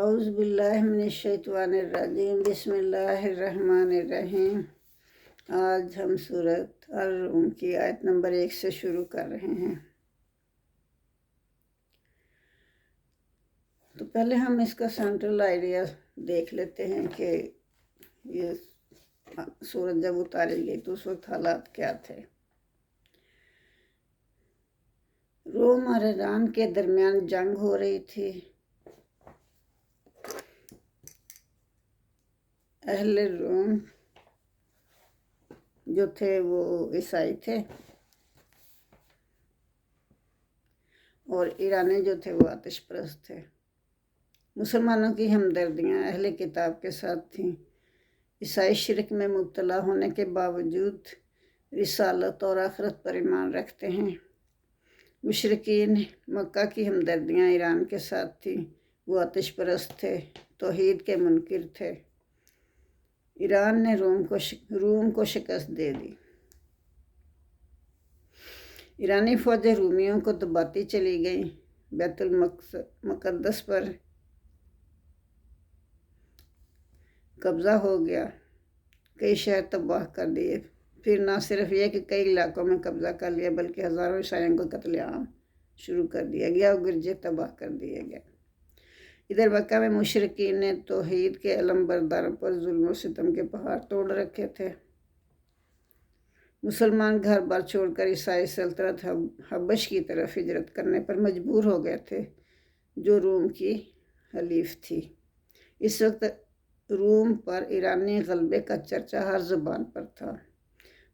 اعوذ باللہ من الشیطان الرجیم بسم اللہ الرحمن الرحیم۔ آج ہم سورۃ الروم کی آیت نمبر 1 سے شروع کر رہے ہیں۔ تو پہلے ہم اس کا سینٹرل آئیڈیا دیکھ لیتے ہیں کہ یہ سورت جب اتاری گئی تو اس وقت حالات کیا تھے۔ روم اور ایران کے درمیان جنگ ہو رہی تھی۔ اہل روم جو تھے وہ عیسائی تھے اور ایرانی جو تھے وہ آتش پرست تھے۔ مسلمانوں کی ہمدردیاں اہل کتاب کے ساتھ تھیں۔ عیسائی شرک میں مبتلا ہونے کے باوجود رسالت اور آخرت پر ایمان رکھتے ہیں۔ مشرکین مکہ کی ہمدردیاں ایران کے ساتھ تھیں۔ وہ آتش پرست تھے، توحید کے منکر تھے۔ ایران نے روم کو شکست دے دی۔ ایرانی فوجیں رومیوں کو دباتی چلی گئیں۔ بیت المقدس پر قبضہ ہو گیا۔ کئی شہر تباہ کر دیے۔ پھر نہ صرف یہ کہ کئی علاقوں میں قبضہ کر لیا بلکہ ہزاروں عیسائیوں کو قتل عام شروع کر دیا گیا اور گرجے تباہ کر دیے گئے۔ ادھر مکہ میں مشرکین نے توحید کے علم برداروں پر ظلم و ستم کے پہاڑ توڑ رکھے تھے۔ مسلمان گھر بار چھوڑ کر عیسائی سلطنت حبش کی طرف ہجرت کرنے پر مجبور ہو گئے تھے جو روم کی حلیف تھی۔ اس وقت روم پر ایرانی غلبے کا چرچا ہر زبان پر تھا۔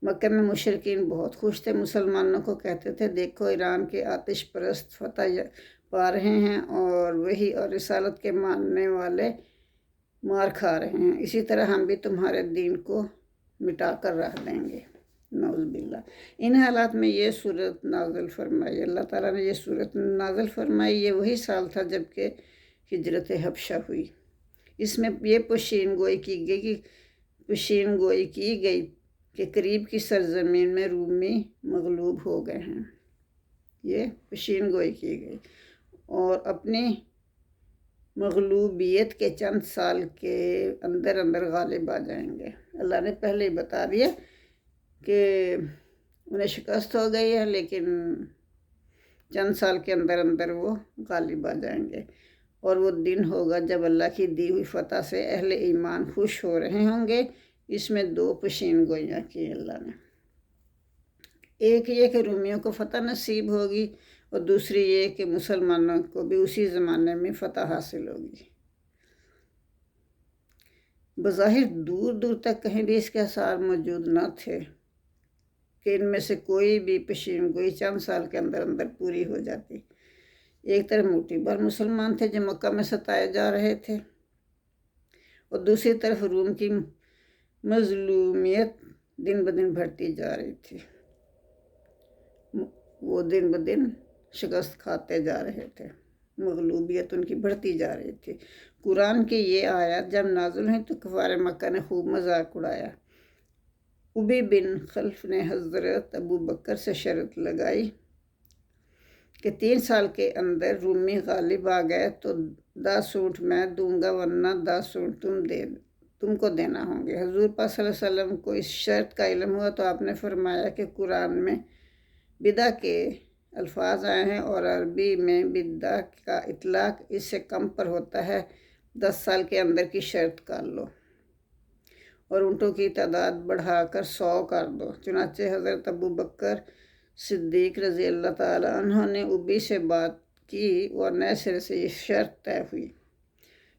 مکہ میں مشرکین بہت خوش تھے۔ مسلمانوں کو کہتے تھے، دیکھو ایران کے آتش پرست فتح پا رہے ہیں اور وہی اور رسالت کے ماننے والے مار کھا رہے ہیں۔ اسی طرح ہم بھی تمہارے دین کو مٹا کر رکھ دیں گے۔ نعوذ باللہ۔ ان حالات میں یہ صورت نازل فرمائی۔ اللہ تعالیٰ نے یہ صورت نازل فرمائی۔ یہ وہی سال تھا جب کہ ہجرت حبشہ ہوئی۔ اس میں یہ پیشین گوئی کی گئی کہ قریب کی سرزمین میں رومی مغلوب ہو گئے ہیں۔ یہ پیشین گوئی کی گئی اور اپنی مغلوبیت کے چند سال کے اندر غالب آ جائیں گے۔ اللہ نے پہلے ہی بتا دیا کہ انہیں شکست ہو گئی ہے، لیکن چند سال کے اندر وہ غالب آ جائیں گے۔ اور وہ دن ہوگا جب اللہ کی دی ہوئی فتح سے اہل ایمان خوش ہو رہے ہوں گے۔ اس میں 2 پیشین گوئیاں کی اللہ نے۔ ایک یہ کہ رومیوں کو فتح نصیب ہوگی اور دوسری یہ کہ مسلمانوں کو بھی اسی زمانے میں فتح حاصل ہوگی۔ بظاہر دور دور تک کہیں بھی اس کے آثار موجود نہ تھے کہ ان میں سے کوئی بھی پیشین گوئی چند سال کے اندر پوری ہو جاتی۔ ایک طرف موٹی بھر مسلمان تھے جو مکہ میں ستائے جا رہے تھے اور دوسری طرف روم کی مظلومیت دن بدن بڑھتی جا رہی تھی۔ وہ دن بدن شکست کھاتے جا رہے تھے، مغلوبیت ان کی بڑھتی جا رہی تھی۔ قرآن کی یہ آیات جب نازل ہوئی تو کفار مکہ نے خوب مذاق اڑایا۔ ابی بن خلف نے حضرت ابو بکر سے شرط لگائی کہ 3 سال کے اندر رومی غالب آ گئے تو 10 اونٹ میں دوں گا ورنہ 10 اونٹ تم کو دینا ہوں گے۔ حضور پاک صلی اللہ علیہ وسلم کو اس شرط کا علم ہوا تو آپ نے فرمایا کہ قرآن میں بدع کے الفاظ آئے ہیں اور عربی میں بدع کا اطلاق اس سے کم پر ہوتا ہے۔ 10 سال کے اندر کی شرط کر لو اور اونٹوں کی تعداد بڑھا کر 100 کر دو۔ چنانچہ حضرت ابو بکر صدیق رضی اللہ تعالیٰ عنہ نے ابی سے بات کی اور نئے سرے سے یہ شرط طے ہوئی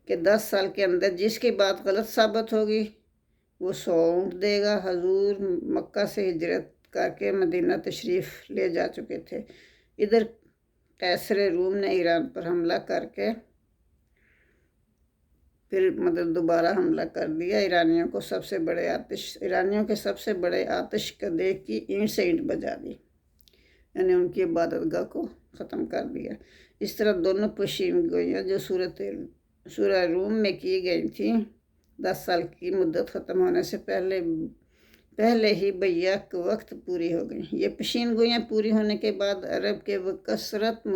کہ 10 سال کے اندر جس کی بات غلط ثابت ہوگی وہ 100 اونٹ دے گا۔ حضور مکہ سے ہجرت کر کے مدینہ تشریف لے جا چکے تھے۔ ادھر قیصر روم نے ایران پر حملہ کر کے پھر دوبارہ حملہ کر دیا۔ ایرانیوں کے سب سے بڑے آتش کدے کی اینٹ سے اینٹ بجا دی، یعنی ان کی عبادت گاہ کو ختم کر دیا۔ اس طرح دونوں پیشین گوئیاں جو سورہ روم میں کی گئی تھیں 10 سال کی مدت ختم ہونے سے پہلے ہی بیک وقت پوری ہو گئیں۔ یہ پیشین گوئیاں پوری ہونے کے بعد عرب کے وہ کثرت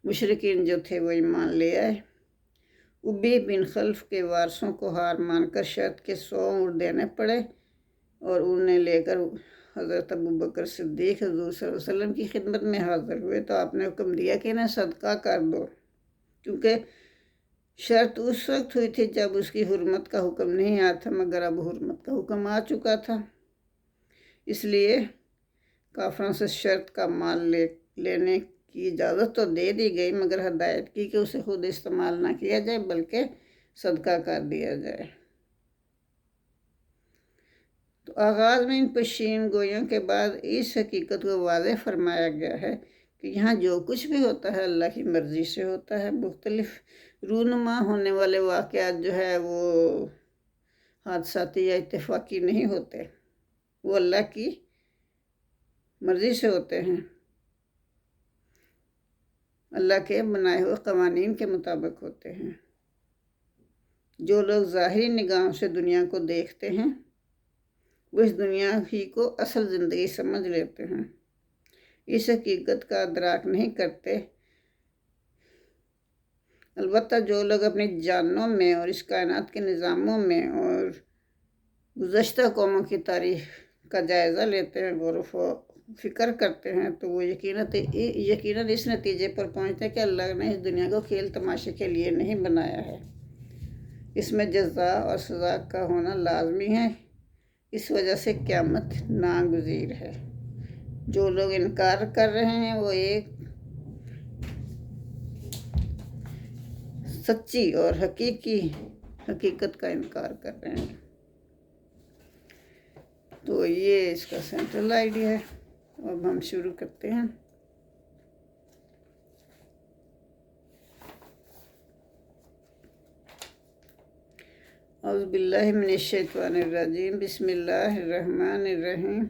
مشرکین جو تھے وہ ایمان لے آئے ابی بن خلف کے وارثوں کو ہار مان کر شرط کے 100 اونٹ دینے پڑے اور انہیں لے کر حضرت ابوبکر صدیق حضور صلی اللہ علیہ وسلم کی خدمت میں حاضر ہوئے تو آپ نے حکم دیا کہ انہیں صدقہ کر دو، کیونکہ شرط اس وقت ہوئی تھی جب اس کی حرمت کا حکم نہیں آیا تھا، مگر اب حرمت کا حکم آ چکا تھا۔ اس لیے کافروں سے شرط کا مال لینے کی اجازت تو دے دی گئی، مگر ہدایت کی کہ اسے خود استعمال نہ کیا جائے بلکہ صدقہ کر دیا جائے۔ تو آغاز میں ان پشین گوئیوں کے بعد اس حقیقت کو واضح فرمایا گیا ہے کہ یہاں جو کچھ بھی ہوتا ہے اللہ کی مرضی سے ہوتا ہے۔ مختلف رونما ہونے والے واقعات جو ہے وہ حادثاتی یا اتفاقی نہیں ہوتے، وہ اللہ کی مرضی سے ہوتے ہیں، اللہ کے بنائے ہوئے قوانین کے مطابق ہوتے ہیں۔ جو لوگ ظاہری نگاہوں سے دنیا کو دیکھتے ہیں وہ اس دنیا ہی کو اصل زندگی سمجھ لیتے ہیں، اس حقیقت کا ادراک نہیں کرتے۔ البتہ جو لوگ اپنی جانوں میں اور اس کائنات کے نظاموں میں اور گزشتہ قوموں کی تاریخ کا جائزہ لیتے ہیں، غور و فکر کرتے ہیں، تو وہ یقیناً اس نتیجے پر پہنچتے ہیں کہ اللہ نے اس دنیا کو کھیل تماشے کے لیے نہیں بنایا ہے، اس میں جزا اور سزا کا ہونا لازمی ہے، اس وجہ سے قیامت ناگزیر ہے۔ جو لوگ انکار کر رہے ہیں وہ ایک سچی اور حقیقت کا انکار کر رہے ہیں۔ تو یہ اس کا سینٹرل آئیڈیا ہے۔ اب ہم شروع کرتے ہیں۔ اعوذ باللہ من الشیطان الرجیم، بسم اللہ الرحمن الرحیم۔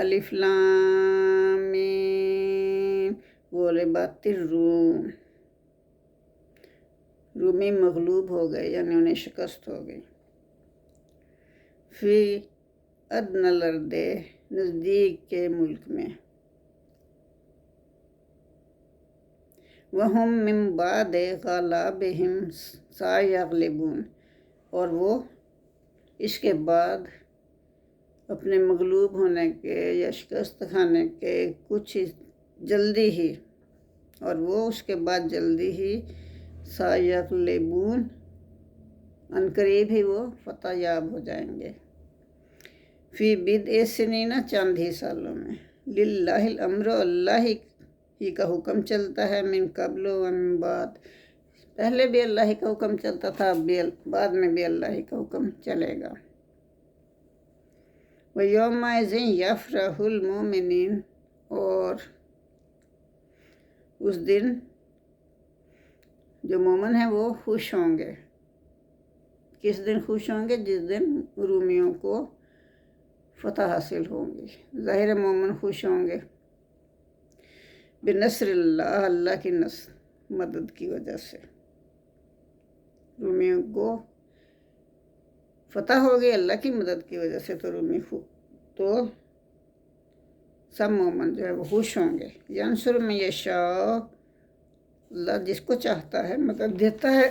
الف لام میم، غلبت الروم، رومی مغلوب ہو گئے یعنی انہیں شکست ہو گئی۔ فی ادنی الارض، نزدیک کے ملک میں۔ وَهُم مِّن بَعْدِ غَلَبِهِمْ سَيَغْلِبُونَ، اور وہ اس کے بعد اپنے مغلوب ہونے کے یا شکست کھانے کے کچھ جلدی ہی، اور وہ اس کے بعد جلدی ہی سَيَغْلِبُونَ، عنقریب ہی وہ فتح یاب ہو جائیں گے۔ فی بضع سنین، چند ہی سالوں میں۔ للہ الامر، اللہ ہی کا حکم چلتا ہے، من قبل و من بعد، پہلے بھی اللہ ہی کا حکم چلتا تھا، اب بھی بعد میں بھی اللہ ہی کا حکم چلے گا۔ وَيَوْمَئِذٍ يَفْرَحُ الْمُؤْمِنُونَ، اور اس دن جو مومن ہیں وہ خوش ہوں گے۔ کس دن خوش ہوں گے؟ جس دن رومیوں کو فتح حاصل ہوگی، ظاہر مومن خوش ہوں گے بنصر اللہ، اللہ کی مدد کی وجہ سے۔ رومیوں کو فتح ہوگی اللہ کی مدد کی وجہ سے، تو سب مومن جو ہے وہ خوش ہوں گے۔ ینصر من یشاء، اللہ جس کو چاہتا ہے مدد دیتا ہے۔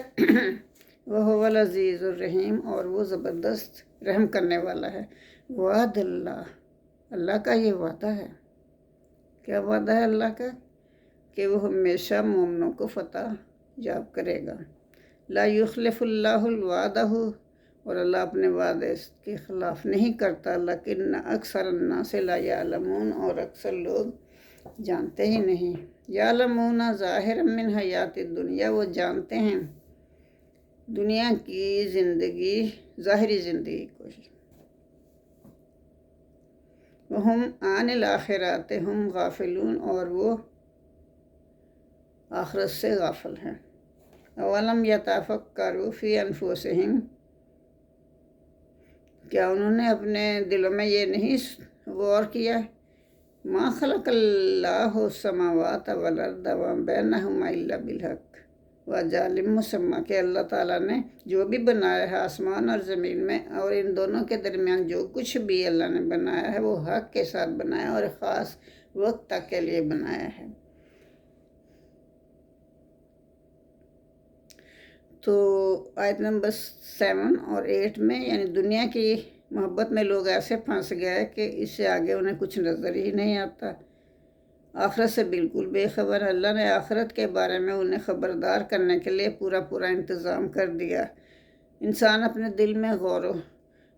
وَهُوَ الْعَزِيزُ الرَّحِيمُ، اور وہ زبردست رحم کرنے والا ہے۔ وعد اللہ، اللہ کا یہ وعدہ ہے۔ کیا وعدہ ہے اللہ کا؟ کہ وہ ہمیشہ مومنوں کو فتح یاب کرے گا۔ لا یخلف اللہ الوعدہ، اور اللہ اپنے وعدے کے خلاف نہیں کرتا۔ لیکن اکثر الناس لا یعلمون، اور اکثر لوگ جانتے ہی نہیں۔ یعلمون ظاہرا من حیات الدنیا، وہ جانتے ہیں دنیا کی زندگی، ظاہری زندگی کو ہی۔ وَهُمْ عَنِ الْآخِرَةِ هُمْ غَافِلُونَ، اور وہ آخرت سے غافل ہیں۔ اولم یتفکروا فی انفسہم، کیا انہوں نے اپنے دلوں میں یہ نہیں غور کیا؟ ما خلق اللہ السماوات والارض وما بینہما الا بالحق واجل مسمى، کہ اللہ تعالیٰ نے جو بھی بنایا ہے آسمان اور زمین میں اور ان دونوں کے درمیان جو کچھ بھی اللہ نے بنایا ہے وہ حق کے ساتھ بنایا اور خاص وقت تک کے لیے بنایا ہے۔ تو آیت نمبر 7 اور 8 میں یعنی دنیا کی محبت میں لوگ ایسے پھنس گئے کہ اس سے آگے انہیں کچھ نظر ہی نہیں آتا، آخرت سے بالکل بے خبر۔ اللہ نے آخرت کے بارے میں انہیں خبردار کرنے کے لیے پورا انتظام کر دیا۔ انسان اپنے دل میں غور و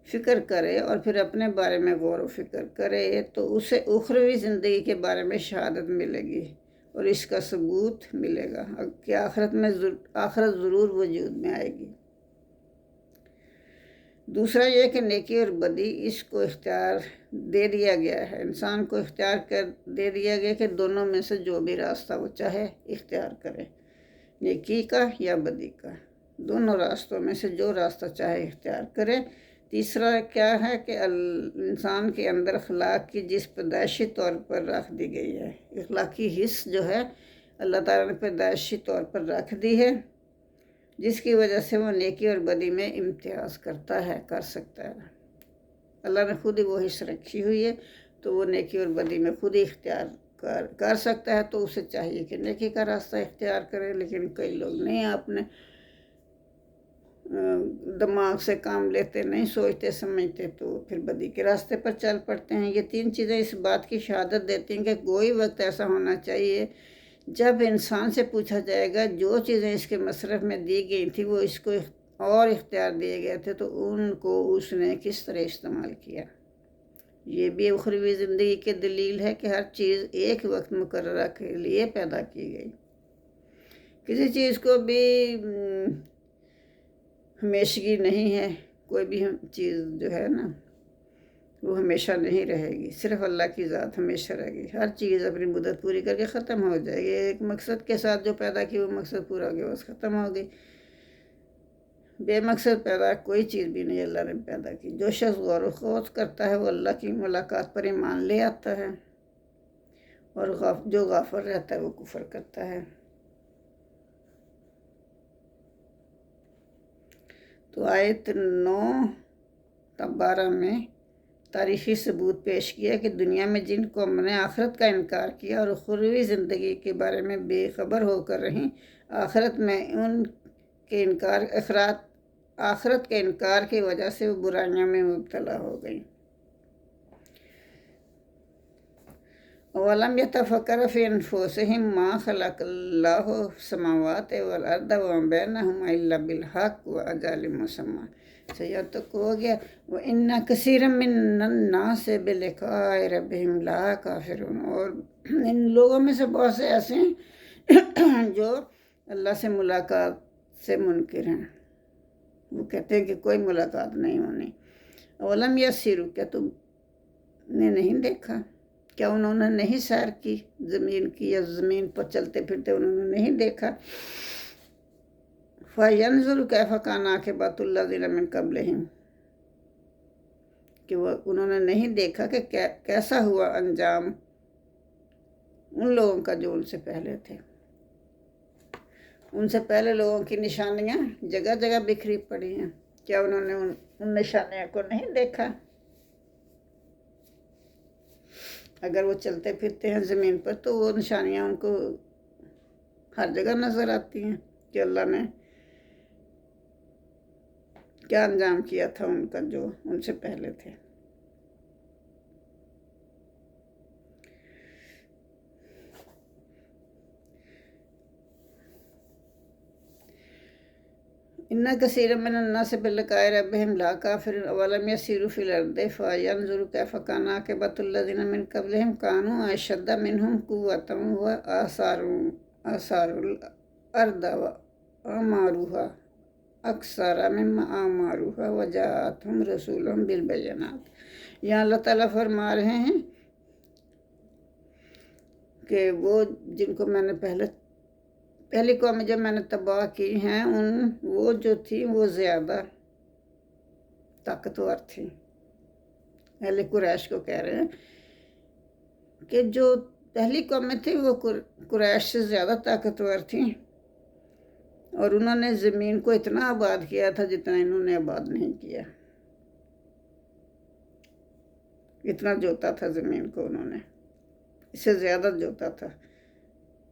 فکر کرے اور پھر اپنے بارے میں غور و فکر کرے تو اسے اخروی زندگی کے بارے میں شہادت ملے گی اور اس کا ثبوت ملے گا کہ آخرت ضرور وجود میں آئے گی۔ دوسرا یہ کہ نیکی اور بدی اس کو اختیار دے دیا گیا ہے، انسان کو اختیار دے دیا گیا کہ دونوں میں سے جو بھی راستہ وہ چاہے اختیار کرے، نیکی کا یا بدی کا، دونوں راستوں میں سے جو راستہ چاہے اختیار کرے۔ تیسرا کیا ہے کہ انسان کے اندر اخلاق کی جس پیدائشی طور پر رکھ دی گئی ہے، اخلاقی حص جو ہے اللہ تعالیٰ نے پیدائشی طور پر رکھ دی ہے، جس کی وجہ سے وہ نیکی اور بدی میں امتیاز کر سکتا ہے۔ اللہ نے خود ہی وہ حص رکھی ہوئی ہے تو وہ نیکی اور بدی میں خود ہی اختیار کر سکتا ہے، تو اسے چاہیے کہ نیکی کا راستہ اختیار کرے، لیکن کئی لوگ نہیں اپنے دماغ سے کام لیتے، نہیں سوچتے سمجھتے، تو پھر بدی کے راستے پر چل پڑتے ہیں۔ یہ تین چیزیں اس بات کی شہادت دیتی ہیں کہ کوئی وقت ایسا ہونا چاہیے جب انسان سے پوچھا جائے گا جو چیزیں اس کے مصرف میں دی گئی تھی وہ اس کو اور اختیار دیے گئے تھے تو ان کو اس نے کس طرح استعمال کیا۔ یہ بھی اخروی زندگی کی دلیل ہے کہ ہر چیز ایک وقت مقررہ کے لیے پیدا کی گئی، کسی چیز کو بھی ہمیشگی نہیں ہے، کوئی بھی چیز جو ہے نا وہ ہمیشہ نہیں رہے گی، صرف اللہ کی ذات ہمیشہ رہے گی، ہر چیز اپنی مدت پوری کر کے ختم ہو جائے گی، ایک مقصد کے ساتھ جو پیدا کی وہ مقصد پورا ہو گیا بس ختم ہو گئی، بے مقصد پیدا کوئی چیز بھی نہیں اللہ نے پیدا کی۔ جو شخص غور و خوض کرتا ہے وہ اللہ کی ملاقات پر ایمان لے آتا ہے، اور جو غافل رہتا ہے وہ کفر کرتا ہے۔ تو آیت 9-12 میں تاریخی ثبوت پیش کیا کہ دنیا میں جن قوموں نے آخرت کا انکار کیا اور اخروی زندگی کے بارے میں بے خبر ہو کر رہیں، آخرت کے انکار کی وجہ سے وہ برائیوں میں مبتلا ہو گئیں۔ وَلَمْ يَتَفَكَّرُوا فِي أَنفُسِهِمْ مَا خَلَقَ اللَّهُ السَّمَاوَاتِ وَالْأَرْضَ وَمَا بَيْنَهُمَا إِلَّا بِالْحَقِّ وَأَجَلٍ مُّسَمًّى۔ سید تک ہو گیا وَإِنَّ كَثِيرًا مِّنَ النَّاسِ بِلِقَاءِ رَبِّهِمْ لَكَافِرُونَ، اور ان لوگوں میں سے بہت سے ایسے ہیں جو اللہ سے ملاقات سے منکر ہیں، وہ کہتے ہیں کہ کوئی ملاقات نہیں ہونی۔ وَلَمْ يَسِيرُوا، کیا تم نے نہیں دیکھا، کیا انہوں نے نہیں سیر کی زمین کی، یا زمین پر چلتے پھرتے انہوں نے نہیں دیکھا؟ فَيَنْظُرُوا كَيْفَ كَانَ عَاقِبَةُ الَّذِينَ مِن قَبْلِهِمْ، کہ وہ انہوں نے نہیں دیکھا کہ کیسا ہوا انجام ان لوگوں کا جو ان سے پہلے تھے۔ ان سے پہلے لوگوں کی نشانیاں جگہ جگہ بکھری پڑی ہیں، کیا انہوں نے ان نشانیوں کو نہیں دیکھا؟ اگر وہ چلتے پھرتے ہیں زمین پر تو وہ نشانیاں ان کو ہر جگہ نظر آتی ہیں کہ اللہ نے کیا انجام کیا تھا ان کا جو ان سے پہلے تھے۔ إِنَّ كَثِيرًا مِّنَ النَّاسِ بِلِقَاءِ رَبِّهِمْ لَكَافِرُونَ أَوَلَمْ يَسِيرُوا فِي الْأَرْضِ فَيَنْظُرُوا كَيْفَ كَانَ عَاقِبَةُ الَّذِينَ مِن قَبْلِهِمْ كَانُوا أَشَدَّ مِنْهُمْ قُوَّةً وَآثَارُوا الْأَرْضَ وَأَعْمَارُوهَا أَكْثَرَ مِمَّا أَعْمَارُوهَا وَجَاءَتْهُمْ رُسُلُهُم بِالْبَيِّنَاتِ۔ یہاں اللہ تعالیٰ فرما رہے ہیں کہ وہ جن کو میں نے پہلی قومیں جب میں نے تباہ کی ہیں وہ جو تھیں وہ زیادہ طاقتور تھیں۔ اہل قریش کو کہہ رہے ہیں کہ جو پہلی قومیں تھیں وہ قریش سے زیادہ طاقتور تھیں، اور انہوں نے زمین کو اتنا آباد کیا تھا جتنا انہوں نے آباد نہیں کیا، اتنا جوتا تھا زمین کو انہوں نے، اس سے زیادہ جوتا تھا۔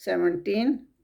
17